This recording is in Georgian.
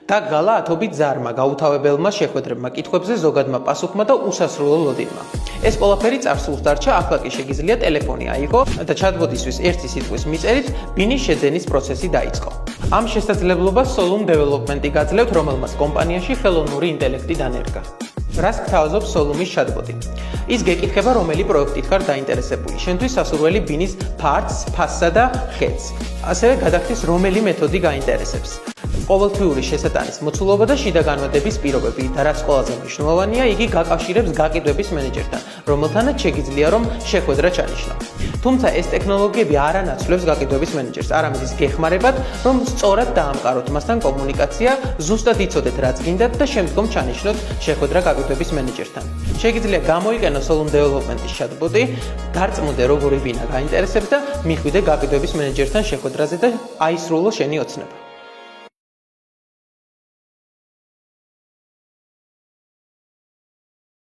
და გალა ათობით ზარმა, გაუთავებელმა შეხვედრებმა, კითხვებზე ზოგადმა პასუხმა და უსასრულო ლოდინმა. ეს ყველაფერი წარსულს დარჩა, ახლა კი შეგიძლია ტელეფონი აიღო და ჩატბოტისთვის ერთი სიტყვის მიწერით ბინის შეძენის პროცესი დაიწყო. ამ შესაძლებლობას Solum Development-ი გაძლევთ, რომელმაც კომპანიაში ხელოვნური ინტელექტი დანერგა. რას გთავაზობს Solum-ის ჩატბოტი? ის გეკითხება, რომელი პროექტით ხარ დაინტერესებული. შენთვის სასურველი ბინის ფართს, ფასსა და ხედს. ასევე გადახდის, რომელი მეთოდი გაინტერესებს. ყოველთვიური შესატანის მოცულობა და შიდა განმარტების პირობები და რაც ყველაზე მნიშვნელოვანია, იგი გაკავშირებს გაყიდვების მენეჯერთან, რომელთანაც შეგიძლია რომ შეხვედრა ჩანიშნო. თუმცა ეს ტექნოლოგიები არ ანაცვლებს გაყიდვების მენეჯერს, არამედ ის გეხმარებათ, რომ სწორად დაამყაროთ მასთან კომუნიკაცია, ზუსტად იცოდეთ რაც გინდათ და შემდგომ ჩანიშნოთ შეხვედრა გაყიდვების მენეჯერთან. შეგიძლია გამოიყენო Solum Development-ის ჩატბოტი, დარწმუნდე როგორი ბინა გაინტერესებს და მიხვიდე გაყიდვების მენეჯერთან შეხვედრაზე და აისრულო შენი ოცნება.